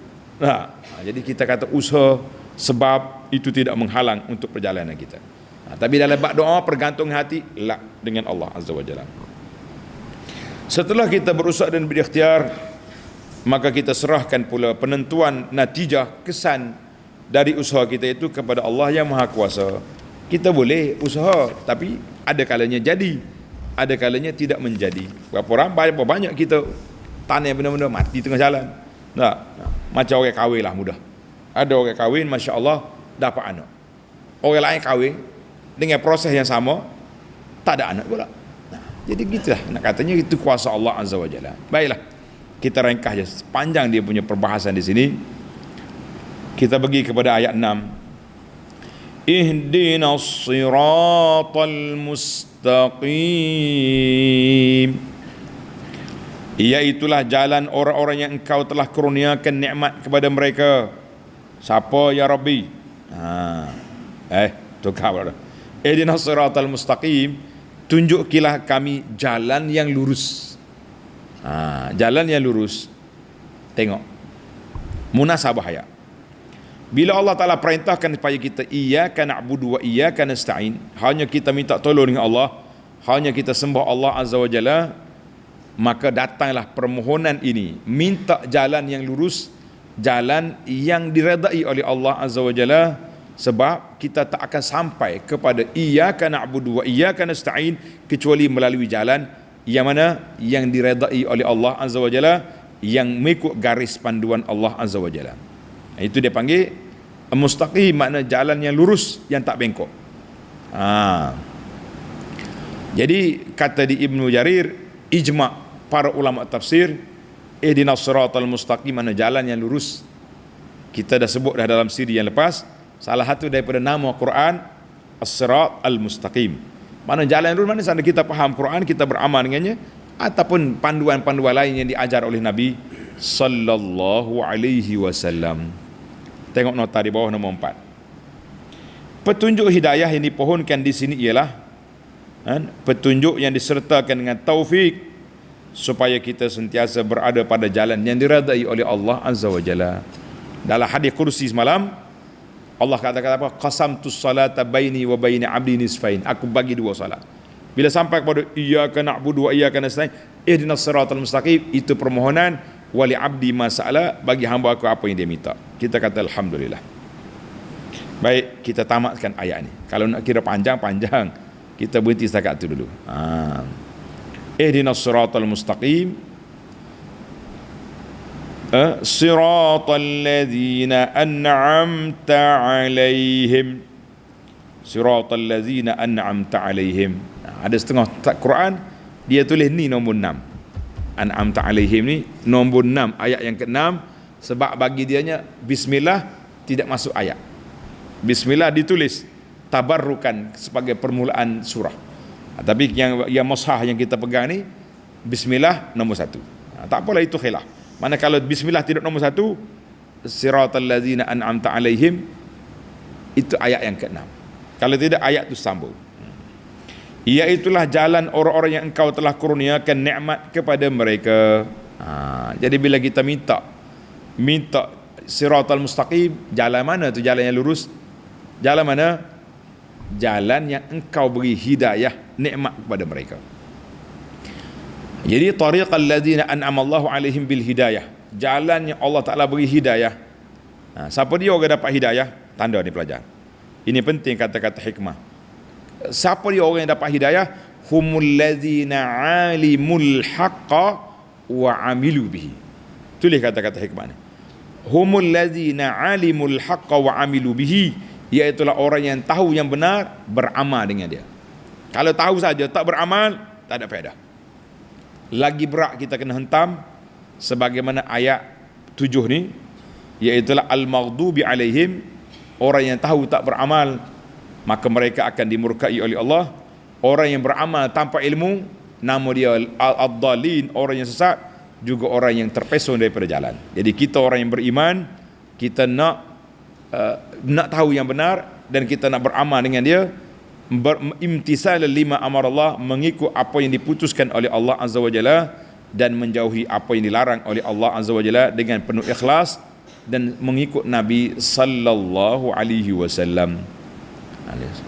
Speaker 1: Jadi kita kata usaha, sebab itu tidak menghalang untuk perjalanan kita. Tapi dalam bab doa pergantung hati lah dengan Allah Azza wa Jalla. Setelah kita berusaha dan berikhtiar, maka kita serahkan pula penentuan natijah kesan dari usaha kita itu kepada Allah yang Maha Kuasa. Kita boleh usaha, tapi ada kalanya jadi, ada kalanya tidak menjadi. Berapa orang, berapa banyak kita tanam benda-benda mati tengah jalan. Macam orang kahwin lah mudah. Ada orang kahwin, Masya Allah, dapat anak. Orang lain kahwin dengan proses yang sama, tak ada anak pula. Jadi gitulah, nak katanya itu kuasa Allah Azza wa Jalla. Baiklah, kita ringkas je, panjang dia punya perbahasan di sini. Kita pergi kepada ayat 6. Ihdinas siratal mustaqim. Iaitulah jalan orang-orang yang engkau telah kurniakan nikmat kepada mereka. Siapa ya Rabbi? Tukar pula. Ihdinas siratal mustaqim, tunjukilah kami jalan yang lurus. Jalan yang lurus. Tengok munasabah ayat. Bila Allah Ta'ala perintahkan supaya kita iyyaka na'budu wa iyyaka nasta'in, hanya kita minta tolong dengan Allah, hanya kita sembah Allah Azza wa Jalla, maka datanglah permohonan ini, minta jalan yang lurus, jalan yang diredai oleh Allah Azza wa Jalla, sebab kita tak akan sampai kepada iyyaka na'budu wa iyyaka nasta'in kecuali melalui jalan yang mana yang diredai oleh Allah Azza wa Jalla, yang mengikut garis panduan Allah Azza wa Jalla. Itu dia panggil mustaqim, makna jalan yang lurus, yang tak bengkok. Jadi kata di Ibnu Jarir, ijma' para ulama tafsir, ihdinas siratal mustaqim, makna jalan yang lurus. Kita dah sebut dah dalam siri yang lepas, salah satu daripada nama Quran as-sirat al-mustaqim. Mana jalan lurus, mana sana kita faham Quran, kita beramal dengannya, ataupun panduan-panduan lain yang diajar oleh Nabi sallallahu alaihi wasallam. Tengok nota di bawah nombor 4. Petunjuk hidayah yang dipohonkan di sini ialah petunjuk yang disertakan dengan taufik, supaya kita sentiasa berada pada jalan yang diredai oleh Allah Azza wa Jalla. Dalam hadis kursi semalam, Allah kata apa? Qasamtus salata baini wa baini abdi nisfain. Aku bagi 2 salat. Bila sampai kepada iyyaka na'budu wa iyyaka nasta'in, ihdinas siratal mustaqim, itu permohonan, wali abdi masalah, bagi hamba aku apa yang dia minta. Kita kata alhamdulillah. Baik, kita tamatkan ayat ni. Kalau nak kira panjang-panjang, kita berhenti setakat tu dulu. Ihdinas siratal mustaqim, siratal ladzina an'amta alaihim, siratal ladzina an'amta alaihim. Ada setengah Quran dia tulis ni nombor 6, an'amta alaihim ni nombor 6, ayat yang ke-6, sebab bagi dianya bismillah tidak masuk ayat. Bismillah ditulis tabarrukan sebagai permulaan surah. Tapi yang mushaf yang kita pegang ni bismillah nombor 1. Tak apalah, itu khilaf. Mana kalau bismillah tidak nombor 1, siratal ladzina an'amta alaihim, itu ayat yang ke-6. Kalau tidak, ayat itu sambung. Iaitulah jalan orang-orang yang engkau telah kurniakan nikmat kepada mereka. Jadi bila kita minta siratal mustaqim, jalan mana tu jalan yang lurus? Jalan mana? Jalan yang engkau beri hidayah, nikmat kepada mereka. Jadi tariqal ladzina an'amallahu alaihim bil hidayah, jalan yang Allah Taala beri hidayah. Siapa dia orang dapat hidayah? Tanda ni pelajar. Ini penting kata-kata hikmah. Siapa dia orang yang dapat hidayah? Humul ladzina alimul haqqa wa amilu bihi. Tulis kata-kata hikmah ni. Humul ladzina alimul haqqa wa amilu bihi, iaitulah orang yang tahu yang benar, beramal dengan dia. Kalau tahu saja tak beramal, tak ada faedah. Lagi berat kita kena hentam sebagaimana ayat 7 ni, iaitulah al-maghdubi alaihim, orang yang tahu tak beramal, maka mereka akan dimurkai oleh Allah. Orang yang beramal tanpa ilmu, nama dia ad-dallin, orang yang sesat, juga orang yang terpesong daripada jalan. Jadi kita orang yang beriman, kita nak tahu yang benar dan kita nak beramal dengan dia, imtisal lima amar Allah, mengikut apa yang diputuskan oleh Allah Azza wa Jalla dan menjauhi apa yang dilarang oleh Allah Azza wa Jalla dengan penuh ikhlas dan mengikut Nabi sallallahu alaihi wasallam.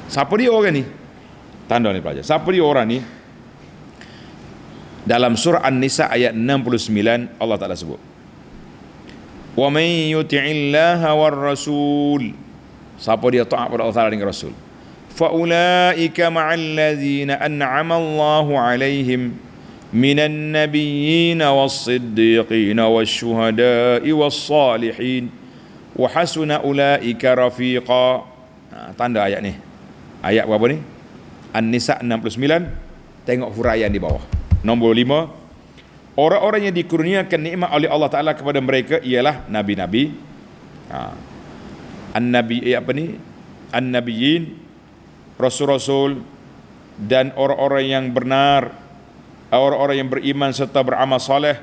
Speaker 1: Siapa dia orang ni? Tanda ni pelajar. Siapa dia orang ni? Dalam surah An-Nisa ayat 69 Allah Taala sebut, "Wa may yuti'illaha war rasul." Siapa dia taat kepada Allah Taala dengan Rasul? "Fa ulaika ma'al ladzina an'ama Allahu 'alaihim minan nabiyyin was-siddiqin wasyuhada'i was-salihin wa hasuna ulaika rafiqa." Tanda ayat ni. Ayat berapa ni? An-Nisa 69. Tengok huraian di bawah. Nombor 5, orang-orang yang dikurniakan nikmat oleh Allah Ta'ala kepada mereka ialah Nabi-Nabi, An-Nabiyyin, Rasul-Rasul, dan orang-orang yang benar, orang-orang yang beriman serta beramal soleh.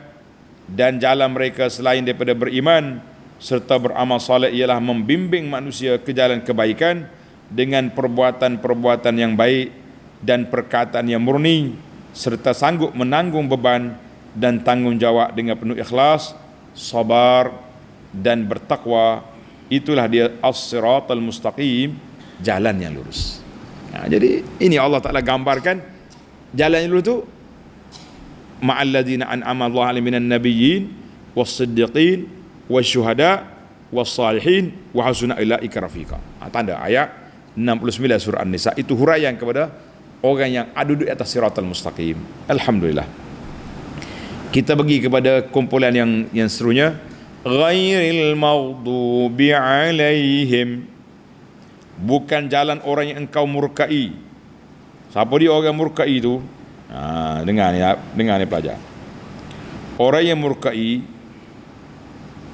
Speaker 1: Dan jalan mereka selain daripada beriman serta beramal soleh ialah membimbing manusia ke jalan kebaikan dengan perbuatan-perbuatan yang baik dan perkataan yang murni, serta sanggup menanggung beban dan tanggungjawab dengan penuh ikhlas, sabar dan bertakwa. Itulah dia as-siratal mustaqim, jalan yang lurus. Jadi ini Allah Ta'ala gambarkan jalan yang lurus tu, ma'al ladzina an'ama Allahu 'alaihim minan nabiyyin was-siddiqin wasyuhada was-salihin wa hasuna ulaika rafiqa. Tanda ayat 69 surah An-Nisa. Itu huraian kepada orang yang duduk di atas siratal mustaqim. Alhamdulillah. Kita pergi kepada kumpulan yang serunya, ghairil maghdubi alaihim, bukan jalan orang yang engkau murkai. Siapa dia orang murkai itu? Dengar ni pelajar. Orang yang murkai,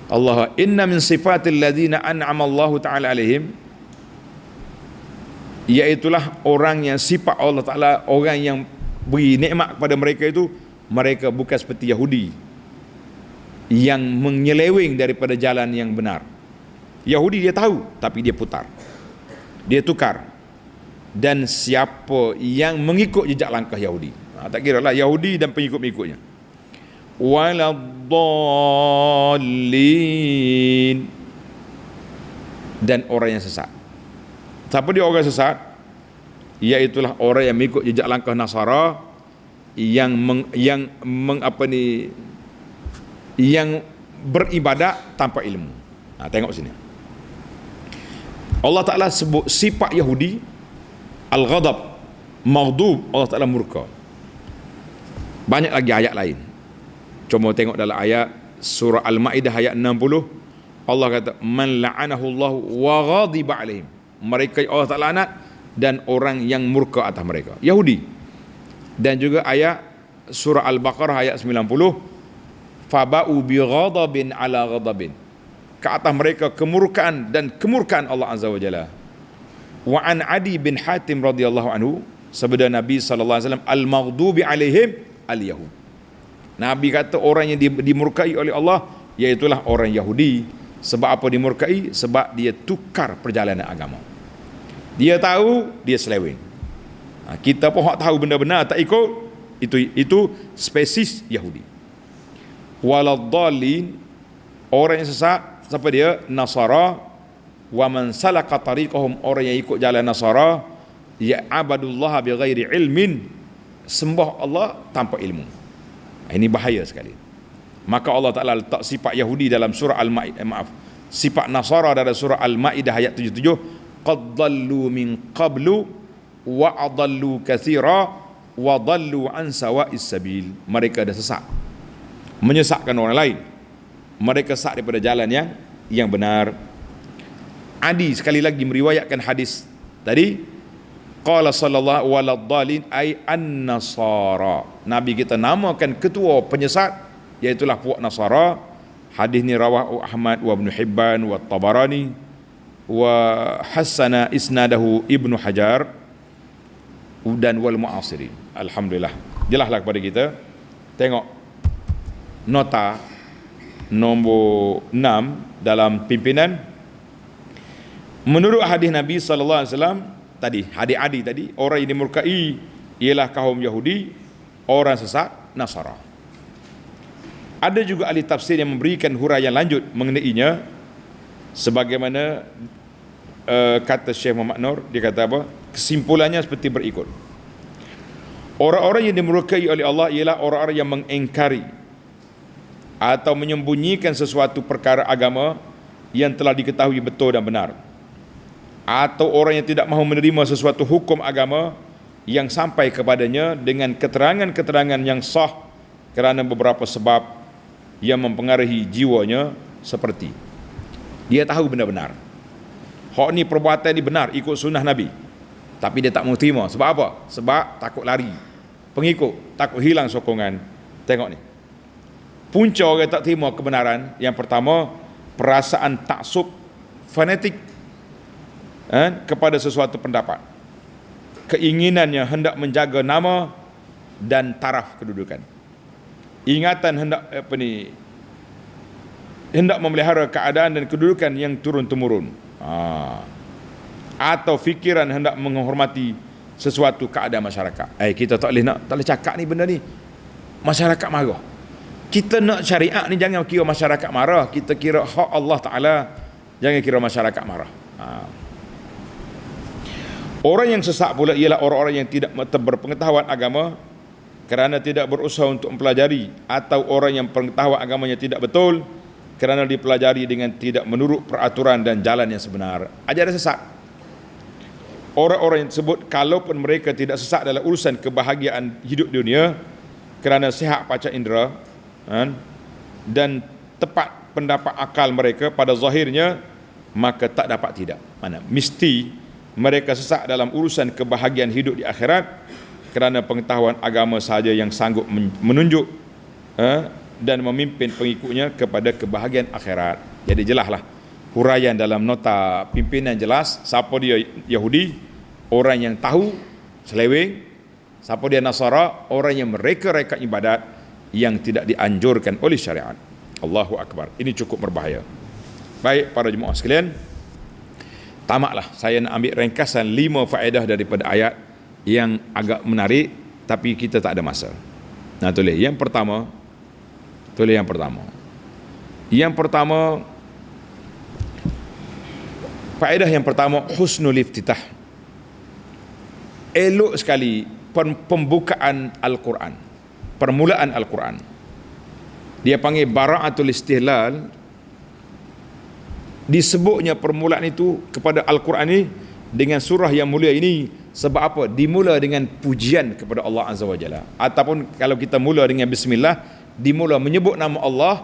Speaker 1: Allah, inna min sifatil ladzina an'ama Allahu ta'ala alaihim, iaitulah orang yang sifat Allah Ta'ala, orang yang beri nikmat kepada mereka itu, mereka bukan seperti Yahudi yang menyeleweng daripada jalan yang benar. Yahudi dia tahu tapi dia putar, dia tukar. Dan siapa yang mengikut jejak langkah Yahudi, tak kira lah Yahudi dan pengikut-pengikutnya, waladdallin, dan orang yang sesat. Siapa dia orang sesat? Iaitulah orang yang mengikut jejak langkah Nasara, yang yang beribadat tanpa ilmu. Tengok sini. Allah Ta'ala sebut sifat Yahudi al-ghadab, maghdub, Allah Ta'ala murka. Banyak lagi ayat lain. Cuma tengok dalam ayat surah Al-Ma'idah ayat 60, Allah kata man la'anahu Allah wa ghadiba alaihim, mereka Allah Ta'ala laknat dan orang yang murka atas mereka, Yahudi. Dan juga ayat surah Al-Baqarah ayat 90, faba'u bi ghadabin ala ghadabin, ke atas mereka kemurkaan dan kemurkaan Allah Azza wa Jalla. Wa an Adi bin Hatim radhiyallahu anhu, sabda Nabi sallallahu alaihi wasallam, al-maghdubi alaihim al-yahud. Nabi kata orang yang dimurkai oleh Allah iaitulah orang Yahudi. Sebab apa dimurkai? Sebab dia tukar perjalanan agama. Dia tahu, dia seleweng. Kita pun tahu benda benar tak ikut, itu spesies Yahudi. Waladdallin, orang yang sesat, siapa dia? Nasara. Wa man salaka tariqahum, orang yang ikut jalan Nasara, ya abadullah bighairi ilmin, sembah Allah tanpa ilmu. Ini bahaya sekali. Maka Allah Ta'ala letak sifat Yahudi dalam surah Al-Ma'idah, sifat Nasara dalam surah Al-Ma'idah ayat 77, qad dhallu min qablu wa adallu katsira wa dhallu an sawa'is sabil. Mereka dah sesat, menyesatkan orang lain, mereka sesat daripada jalan yang benar. Adi sekali lagi meriwayatkan hadis tadi, qala sallallahu waladhdallin ay an-nasara. Nabi kita namakan ketua penyesat iaitulah puak Nasara. Hadis ni rawahu Ahmad wa Ibn Hibban wa Tabarani wa hasana isnadahu Ibnu Hajar dan wal mu'asirin. Alhamdulillah, jelaslah kepada kita. Tengok nota nombor 6 dalam pimpinan. Menurut hadis Nabi sallallahu alaihi wasallam tadi, hadis Adi tadi, orang yang dimurkai ialah kaum Yahudi, orang sesat Nasara. Ada juga ahli tafsir yang memberikan huraian lanjut mengenainya, sebagaimana kata Syekh Muhammad Nur, dia kata apa? Kesimpulannya seperti berikut. Orang-orang yang dimurkai oleh Allah ialah orang-orang yang mengingkari atau menyembunyikan sesuatu perkara agama yang telah diketahui betul dan benar, atau orang yang tidak mahu menerima sesuatu hukum agama yang sampai kepadanya dengan keterangan-keterangan yang sah kerana beberapa sebab yang mempengaruhi jiwanya, seperti dia tahu benar-benar hak ni, perbuatan ni benar ikut sunnah Nabi, tapi dia tak mahu terima. Sebab apa? Sebab takut lari pengikut, takut hilang sokongan. Tengok ni, punca orang tak terima kebenaran. Yang pertama, perasaan taksub fanatik kepada sesuatu pendapat, keinginannya hendak menjaga nama dan taraf kedudukan, ingatan hendak memelihara keadaan dan kedudukan yang turun-temurun, atau fikiran hendak menghormati sesuatu keadaan masyarakat. Kita tak boleh cakap ni benda ni, masyarakat marah. Kita nak syariat ni jangan kira masyarakat marah, kita kira hak Allah Ta'ala, jangan kira masyarakat marah. Orang yang sesat pula ialah orang-orang yang tidak berpengetahuan agama kerana tidak berusaha untuk mempelajari, atau orang yang pengetahuan agamanya tidak betul kerana dipelajari dengan tidak menurut peraturan dan jalan yang sebenar. Ajaran sesat. Orang-orang yang tersebut, kalaupun mereka tidak sesat dalam urusan kebahagiaan hidup dunia kerana sihat panca indera dan tepat pendapat akal mereka pada zahirnya, maka tak dapat tidak. Mesti mereka sesat dalam urusan kebahagiaan hidup di akhirat kerana pengetahuan agama sahaja yang sanggup menunjuk dan memimpin pengikutnya kepada kebahagiaan akhirat. Jadi jelaslah huraian dalam nota pimpinan, jelas siapa dia Yahudi, orang yang tahu seleweng. Siapa dia Nasara, orang yang mereka-reka ibadat yang tidak dianjurkan oleh syariat. Allahu Akbar. Ini cukup berbahaya. Baik para jemaah sekalian, tamaklah saya nak ambil ringkasan 5 faedah daripada ayat yang agak menarik, tapi kita tak ada masa. Tulis yang pertama. Faedah yang pertama, husnul iftitah. Elok sekali pembukaan Al-Quran, permulaan Al-Quran. Dia panggil bara'atul istihlal. Disebutnya permulaan itu kepada Al-Quran ini dengan surah yang mulia ini sebab apa? Dimula dengan pujian kepada Allah Azza wa Jalla, ataupun kalau kita mula dengan bismillah, dimula menyebut nama Allah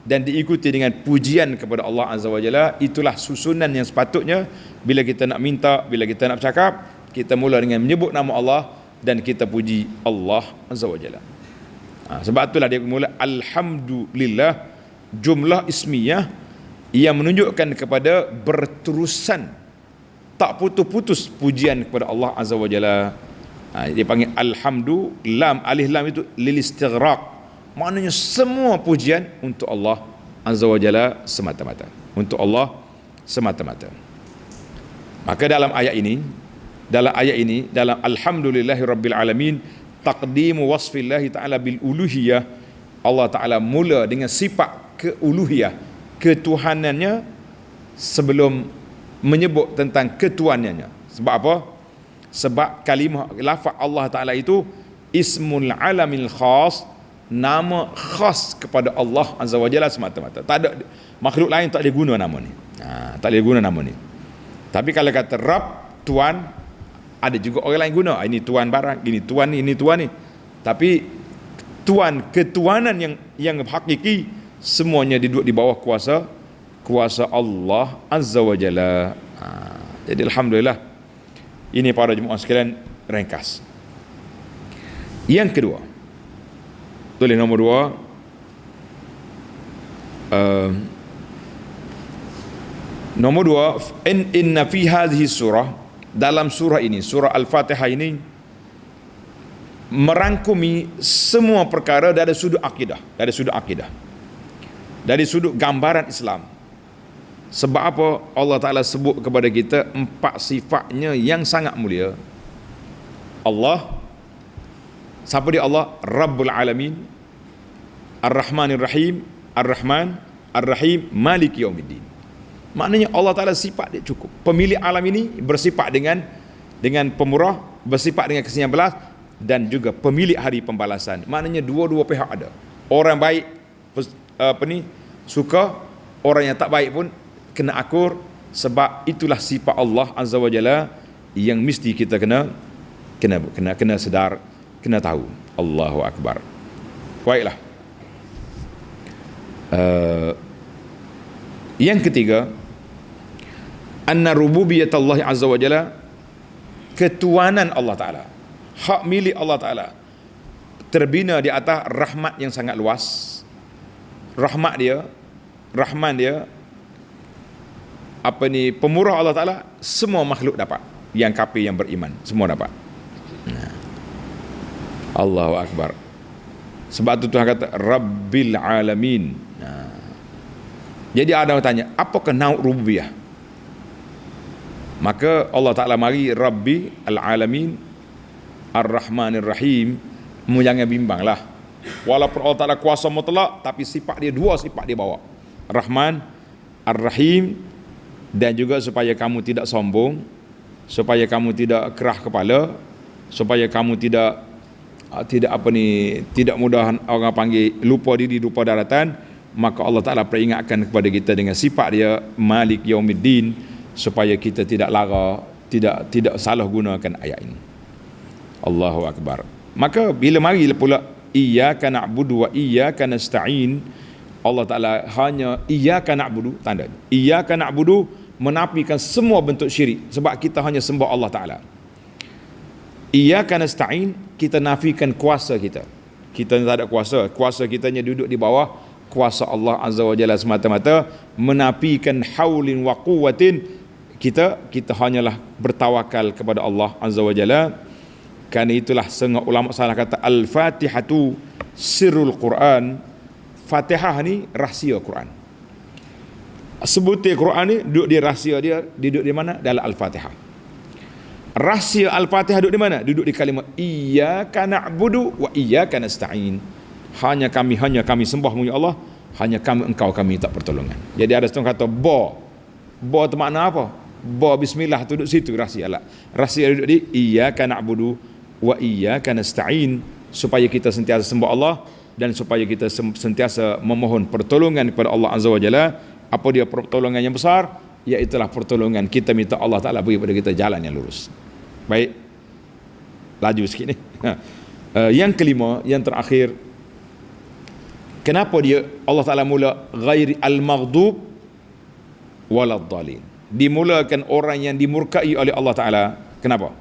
Speaker 1: dan diikuti dengan pujian kepada Allah Azza wa Jalla. Itulah susunan yang sepatutnya bila kita nak minta, bila kita nak bercakap, kita mula dengan menyebut nama Allah dan kita puji Allah Azza wa Jalla. Sebab itulah dia mula alhamdulillah, jumlah ismiyah yang menunjukkan kepada berterusan, tak putus-putus pujian kepada Allah Azza wa Jalla. Dia panggil alhamdu, lam, alif lam itu lil istighraq, maknanya semua pujian untuk Allah Azza wa Jalla semata-mata, untuk Allah semata-mata. Maka dalam ayat ini, dalam alhamdulillahi rabbil alamin, taqdimu wasfillahi ta'ala bil uluhiyah, Allah Ta'ala mula dengan sifat keuluhiyah, ketuhanannya sebelum menyebut tentang ketuhanannya. Sebab apa? Sebab kalimah lafaz Allah Ta'ala itu ismul alamil khas, nama khas kepada Allah Azza wa Jalla semata-mata. Tak ada makhluk lain tak boleh guna nama ni. Tak boleh guna nama ni. Tapi kalau kata Rabb, Tuan, ada juga orang lain guna. Ini Tuan barang, ini Tuan ni, ini Tuan ni. Tapi Tuan, ketuanan yang hakiki, semuanya duduk di bawah kuasa Allah Azza wa Jalla. Jadi alhamdulillah, ini para jemaah sekalian ringkas. Yang kedua, tulis nombor 2. Nombor 2, inna fi hadhihi surah, dalam surah ini, surah Al-Fatihah ini merangkumi semua perkara dari sudut akidah, dari sudut gambaran Islam. Sebab apa Allah Ta'ala sebut kepada kita 4 sifatnya yang sangat mulia. Allah, siapa dia Allah? Rabbul Alamin, Ar-Rahmanir Rahim, Ar-Rahman, Ar-Rahim, Malik Yaumiddin. Maknanya Allah Ta'ala sifat dia cukup. Pemilik alam ini bersifat dengan pemurah, bersifat dengan kesenian belas, dan juga pemilik hari pembalasan. Maknanya dua-dua pihak ada. Orang baik suka, orang yang tak baik pun kena akur. Sebab itulah sifat Allah Azza wa Jalla yang mesti kita kena sedar, kena tahu. Allahu Akbar. Baiklah. Yang ketiga, anna rububiyatullah Azza wa Jalla, ketuanan Allah Ta'ala, hak milik Allah Ta'ala, terbina di atas rahmat yang sangat luas. Rahman dia pemurah Allah Ta'ala, semua makhluk dapat, yang kafir, yang beriman, semua dapat. Allahu Akbar. Sebab tu Tuhan kata Rabbil Alamin. Jadi ada orang tanya, apakah nauk rububiyah? Maka Allah Ta'ala mari Rabbi Al-Alamin Ar-Rahmanir Rahim. Jangan bimbanglah, walaupun Allah Ta'ala kuasa mutlak, tapi sifat dia, dua sifat dia bawa, Rahman, Ar-Rahim. Dan juga supaya kamu tidak sombong, supaya kamu tidak kerah kepala, supaya kamu tidak mudah orang panggil lupa diri, lupa daratan. Maka Allah Ta'ala peringatkan kepada kita dengan sifat dia Malik Yaumiddin, supaya kita tidak lara, tidak salah gunakan ayat ini. Allahu Akbar. Maka bila mari pula iyyaka na'budu wa iyyaka nasta'in, Allah Ta'ala hanya iyyaka na'budu, tanda iyyaka na'budu menafikan semua bentuk syirik, sebab kita hanya sembah Allah Ta'ala. Iyyaka nasta'in, kita nafikan kuasa kita tak ada kuasa kita hanya duduk di bawah kuasa Allah Azza wa Jalla semata-mata. Menafikan haulin wa quwwatin, kita hanyalah bertawakal kepada Allah Azza wa Jalla. Kerana itulah setengah ulama salah kata Al-Fatihatu sirrul Quran. Fatihah ni rahsia Quran. Sebutir Quran ni duduk di rahsia dia, duduk di mana? Dalam Al-Fatihah. Rahsia Al-Fatihah duduk di mana? Duduk di kalimah iyyaka na'budu wa iyyaka nasta'in. Hanya kami sembah ya Allah, hanya engkau kami minta pertolongan. Jadi ada setengah kata bo tu makna apa? Bo bismillah tu duduk situ rahsia Allah. Rahsia duduk di iyyaka na'budu wa iyyaka nasta'in, supaya kita sentiasa sembah Allah dan supaya kita sentiasa memohon pertolongan kepada Allah Azza wa Jalla. Apa dia pertolongan yang besar? Iaitulah pertolongan kita minta Allah Ta'ala beri kepada kita jalan yang lurus. Baik, laju sikit ni. Yang kelima, yang terakhir, kenapa dia Allah Ta'ala mula ghairi al-maghdub waladdallin, dimulakan orang yang dimurkai oleh Allah Ta'ala. Kenapa?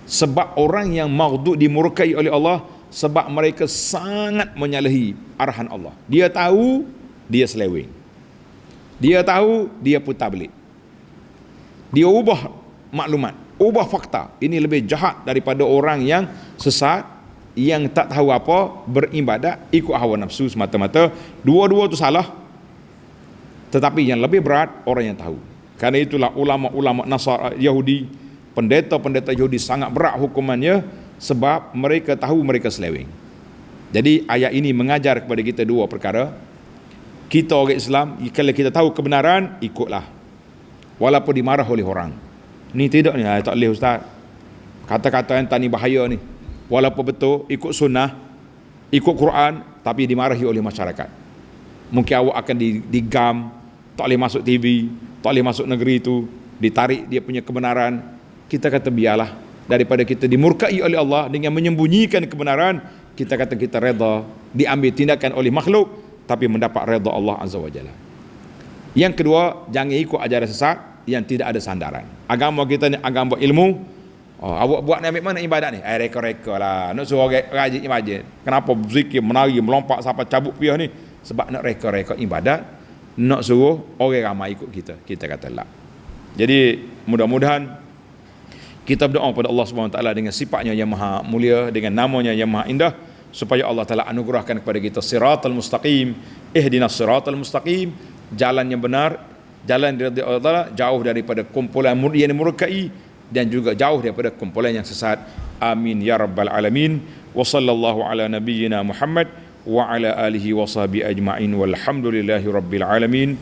Speaker 1: Sebab orang yang maghdub, dimurkai oleh Allah, sebab mereka sangat menyalahi arahan Allah. Dia tahu, dia seleweng. Dia tahu, dia putar balik. Dia ubah maklumat, ubah fakta. Ini lebih jahat daripada orang yang sesat, yang tak tahu apa, beribadat ikut hawa nafsu semata-mata. Dua-dua tu salah. Tetapi yang lebih berat orang yang tahu. Karena itulah ulama-ulama Nasara Yahudi, pendeta-pendeta Yahudi sangat berat hukumannya, sebab mereka tahu mereka seleweng. Jadi ayat ini mengajar kepada kita dua perkara. Kita orang Islam, kalau kita tahu kebenaran, ikutlah. Walaupun dimarah oleh orang. Ni tidak ni, tak boleh ustaz. Kata-kata yang tani bahaya ni. Walaupun betul, ikut sunnah, ikut Quran, tapi dimarahi oleh masyarakat. Mungkin awak akan digam, tak boleh masuk TV, tak boleh masuk negeri itu, ditarik dia punya kebenaran. Kita kata biarlah, daripada kita dimurkai oleh Allah dengan menyembunyikan kebenaran, kita kata kita redha diambil tindakan oleh makhluk, tapi mendapat redha Allah Azza wa Jalla. Yang kedua, jangan ikut ajaran sesat yang tidak ada sandaran. Agama kita ni agama ilmu. Awak buat ni ambil mana ibadat ni? Reka-reka lah. Nak suruh rajin ibadat. Kenapa berzikir, menari, melompat sampai cabut piah ni? Sebab nak reka-reka ibadat. Nak suruh orang ramai ikut kita. Kita kata lah. Jadi mudah-mudahan kita berdoa kepada Allah SWT dengan sifatnya yang maha mulia, dengan namanya yang maha indah, supaya Allah Ta'ala anugerahkan kepada kita siratal mustaqim, ihdinas siratal mustaqim, jalan yang benar, jalan dari Allah Ta'ala, jauh daripada kumpulan yang murkai, dan juga jauh daripada kumpulan yang sesat. Amin ya rabbal alamin. Wa sallallahu ala nabiyyina Muhammad wa ala alihi wa sahbihi ajma'in walhamdulillahi rabbil alamin.